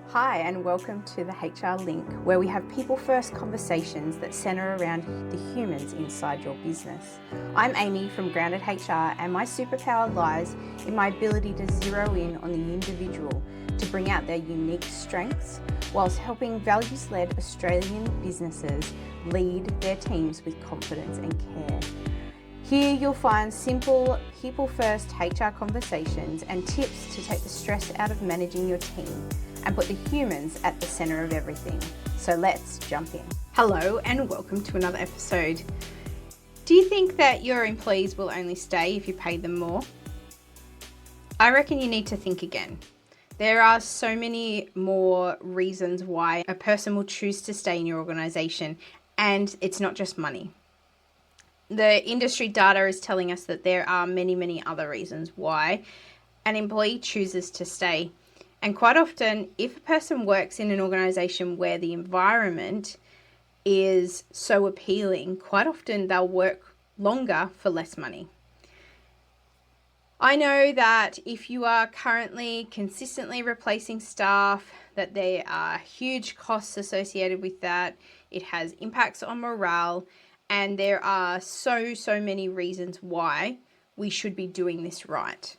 Hi, and welcome to the HR Link, where we have people-first conversations that centre around the humans inside your business. I'm Amy from Grounded HR, and my superpower lies in my ability to zero in on the individual to bring out their unique strengths, whilst helping values-led Australian businesses lead their teams with confidence and care. Here you'll find simple, people-first HR conversations and tips to take the stress out of managing your team and put the humans at the centre of everything. So let's jump in. Hello and welcome to another episode. Do you think that your employees will only stay if you pay them more? I reckon you need to think again. There are so many more reasons why a person will choose to stay in your organisation, and it's not just money. The industry data is telling us that there are many other reasons why an employee chooses to stay. And quite often, if a person works in an organisation where the environment is so appealing, quite often they'll work longer for less money. I know that if you are currently consistently replacing staff, that there are huge costs associated with that. It has impacts on morale, and there are so many reasons why we should be doing this right.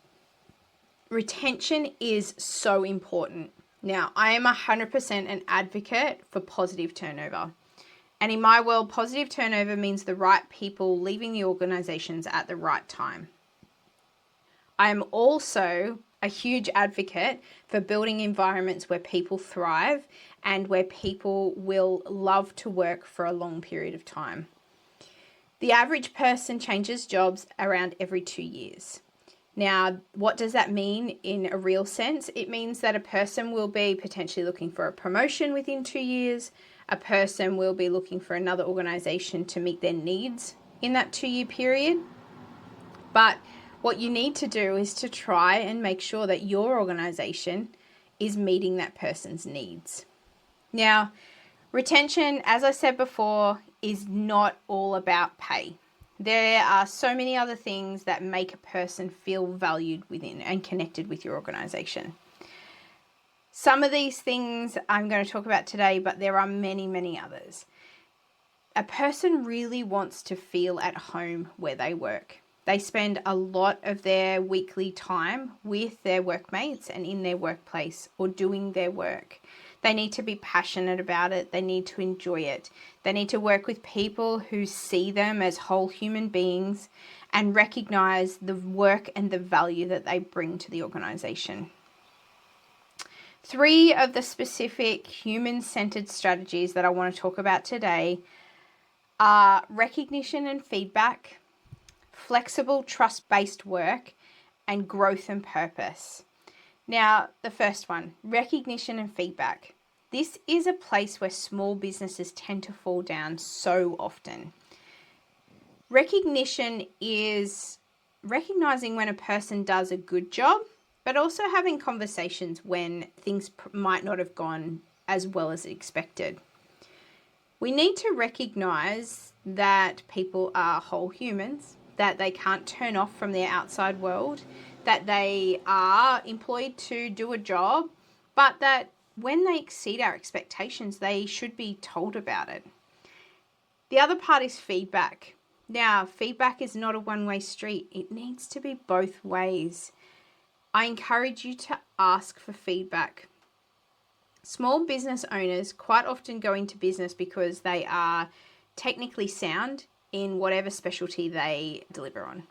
Retention is so important. Now, I am 100% an advocate for positive turnover. And in my world, positive turnover means the right people leaving the organizations at the right time. I am also a huge advocate for building environments where people thrive and where people will love to work for a long period of time. The average person changes jobs around every 2 years. Now, what does that mean in a real sense? It means that a person will be potentially looking for a promotion within 2 years. A person will be looking for another organisation to meet their needs in that 2-year period. But what you need to do is to try and make sure that your organisation is meeting that person's needs. Now, retention, as I said before, is not all about pay. There are so many other things that make a person feel valued within and connected with your organisation. Some of these things I'm going to talk about today, but there are many others. A person really wants to feel at home where they work. They spend a lot of their weekly time with their workmates and in their workplace or doing their work. They need to be passionate about it. They need to enjoy it. They need to work with people who see them as whole human beings and recognize the work and the value that they bring to the organization. 3 of the specific human-centered strategies that I want to talk about today are recognition and feedback, flexible trust-based work, and growth and purpose. Now, the first one, recognition and feedback. This is a place where small businesses tend to fall down so often. Recognition is recognizing when a person does a good job, but also having conversations when things might not have gone as well as expected. We need to recognize that people are whole humans, that they can't turn off from their outside world, that they are employed to do a job, but that when they exceed our expectations, they should be told about it. The other part is feedback. Now, feedback is not a one-way street. It needs to be both ways. I encourage you to ask for feedback. Small business owners quite often go into business because they are technically sound in whatever specialty they deliver on.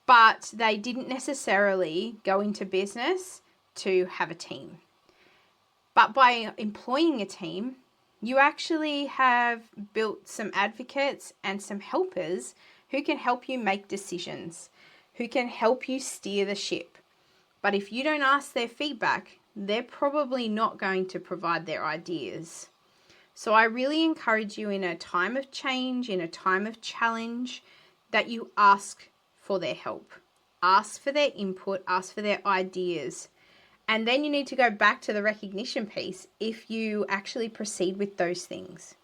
But they didn't necessarily go into business to have a team. But by employing a team, you actually have built some advocates and some helpers who can help you make decisions, who can help you steer the ship. But if you don't ask their feedback, they're probably not going to provide their ideas. So I really encourage you in a time of change, in a time of challenge, that you ask for their help. Ask for their input, ask for their ideas. And then you need to go back to the recognition piece if you actually proceed with those things.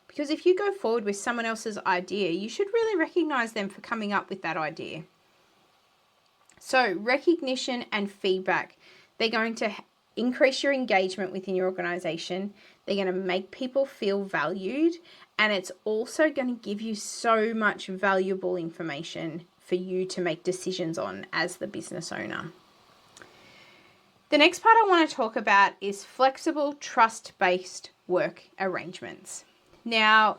Because if you go forward with someone else's idea, you should really recognize them for coming up with that idea. So recognition and feedback, they're going to increase your engagement within your organization. They're going to make people feel valued, and it's also going to give you so much valuable information for you to make decisions on as the business owner. The next part I want to talk about is flexible, trust-based work arrangements. Now,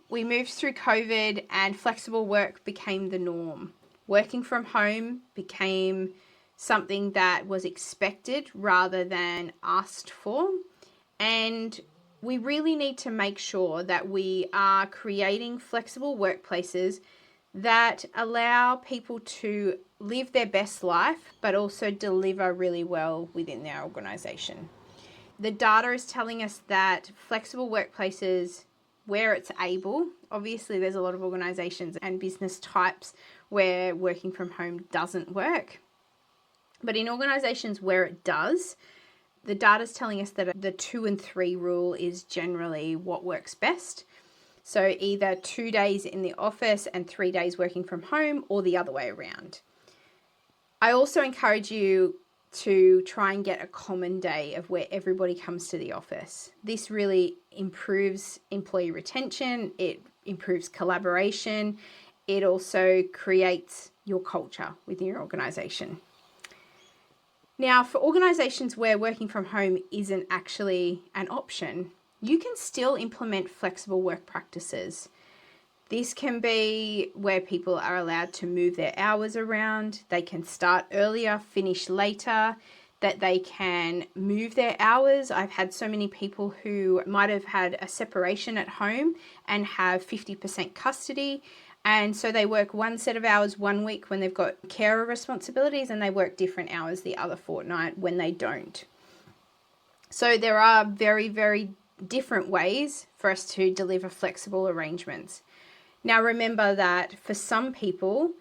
we moved through COVID and flexible work became the norm. Working from home became something that was expected rather than asked for. And we really need to make sure that we are creating flexible workplaces that allow people to live their best life, but also deliver really well within their organization. The data is telling us that flexible workplaces, where it's able, obviously there's a lot of organizations and business types where working from home doesn't work. But in organizations where it does, the data is telling us that the 2 and 3 rule is generally what works best. So either 2 days in the office and 3 days working from home, or the other way around. I also encourage you to try and get a common day of where everybody comes to the office. This really improves employee retention, it improves collaboration, it also creates your culture within your organization. Now, for organizations where working from home isn't actually an option, you can still implement flexible work practices. This can be where people are allowed to move their hours around, they can start earlier, finish later, that they can move their hours. I've had so many people who might have had a separation at home and have 50% custody. And so they work one set of hours one week when they've got carer responsibilities, and they work different hours the other fortnight when they don't. So there are very, very different ways for us to deliver flexible arrangements. Now remember that for some people,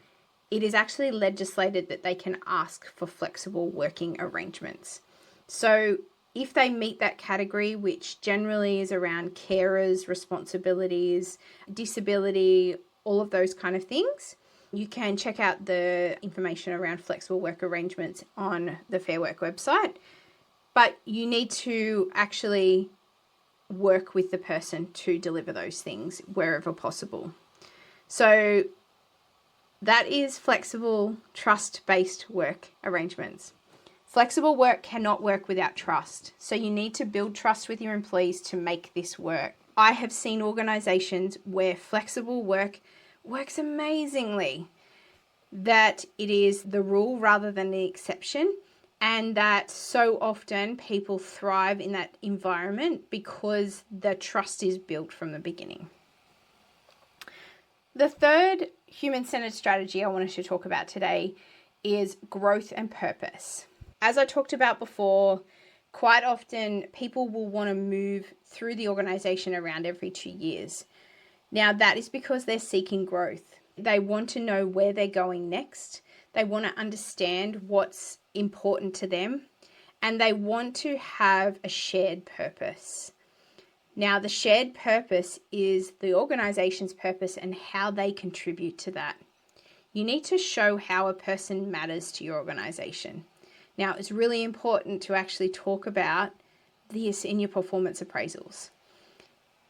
it is actually legislated that they can ask for flexible working arrangements. So if they meet that category, which generally is around carers, responsibilities, disability, all of those kind of things, you can check out the information around flexible work arrangements on the Fair Work website. But you need to actually work with the person to deliver those things wherever possible. So that is flexible, trust-based work arrangements. Flexible work cannot work without trust. So you need to build trust with your employees to make this work. I have seen organizations where flexible work works amazingly, that it is the rule rather than the exception, and that so often people thrive in that environment because the trust is built from the beginning. The third human-centered strategy I wanted to talk about today is growth and purpose. As I talked about before, quite often people will want to move through the organization around every 2 years. Now that is because they're seeking growth. They want to know where they're going next. They want to understand what's important to them, and they want to have a shared purpose. Now, the shared purpose is the organization's purpose and how they contribute to that. You need to show how a person matters to your organization. Now, it's really important to actually talk about this in your performance appraisals.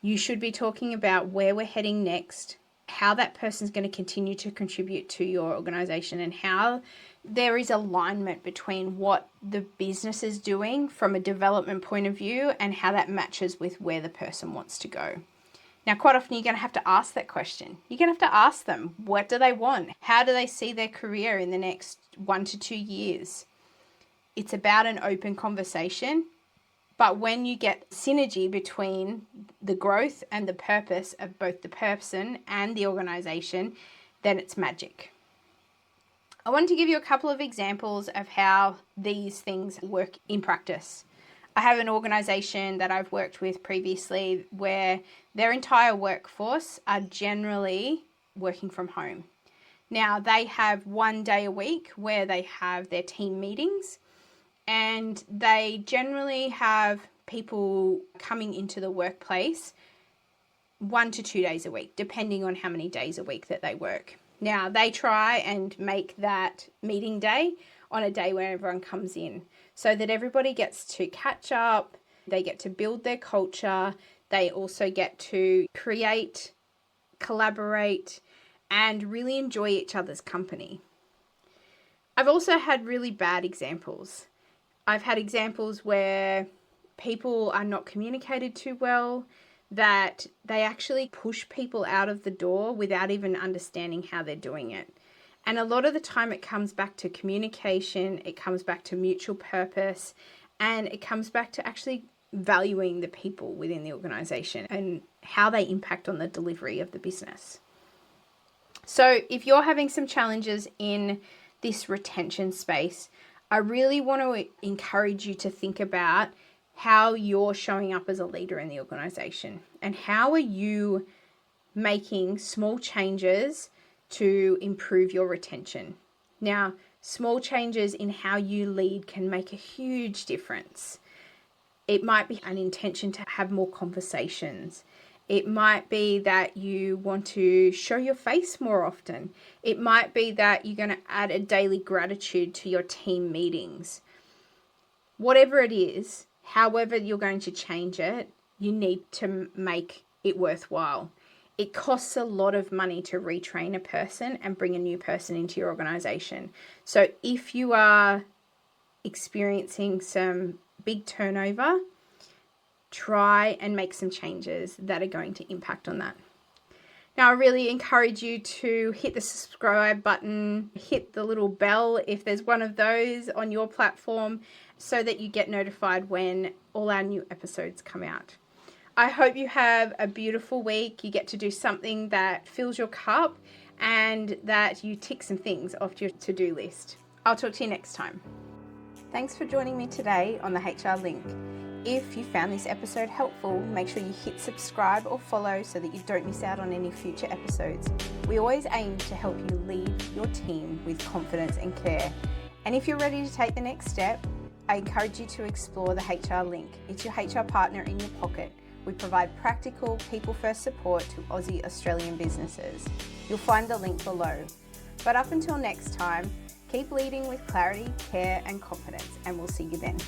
You should be talking about where we're heading next, how that person's going to continue to contribute to your organization, and how there is alignment between what the business is doing from a development point of view and how that matches with where the person wants to go. Now, quite often you're going to have to ask that question. You're going to have to ask them, what do they want? How do they see their career in the next 1 to 2 years? It's about an open conversation. But when you get synergy between the growth and the purpose of both the person and the organization, then it's magic. I wanted to give you a couple of examples of how these things work in practice. I have an organization that I've worked with previously where their entire workforce are generally working from home. Now, they have 1 day a week where they have their team meetings, and they generally have people coming into the workplace 1 to 2 days a week, depending on how many days a week that they work. Now, they try and make that meeting day on a day where everyone comes in so that everybody gets to catch up, they get to build their culture, they also get to create, collaborate, and really enjoy each other's company. I've also had really bad examples. I've had examples where people are not communicated too well, that they actually push people out of the door without even understanding how they're doing it. And a lot of the time it comes back to communication, it comes back to mutual purpose, and it comes back to actually valuing the people within the organization and how they impact on the delivery of the business. So if you're having some challenges in this retention space, I really want to encourage you to think about how you're showing up as a leader in the organization and how are you making small changes to improve your retention. Now, small changes in how you lead can make a huge difference. It might be an intention to have more conversations. It might be that you want to show your face more often. It might be that you're going to add a daily gratitude to your team meetings. Whatever it is, however you're going to change it, you need to make it worthwhile. It costs a lot of money to retrain a person and bring a new person into your organization. So if you are experiencing some big turnover, try and make some changes that are going to impact on that. Now, I really encourage you to hit the subscribe button, hit the little bell if there's one of those on your platform so that you get notified when all our new episodes come out. I hope you have a beautiful week. You get to do something that fills your cup and that you tick some things off your to-do list. I'll talk to you next time. Thanks for joining me today on the HR Link. If you found this episode helpful, make sure you hit subscribe or follow so that you don't miss out on any future episodes. We always aim to help you lead your team with confidence and care. And if you're ready to take the next step, I encourage you to explore the HR Link. It's your HR partner in your pocket. We provide practical, people-first support to Aussie Australian businesses. You'll find the link below. But up until next time, keep leading with clarity, care, and confidence, and we'll see you then.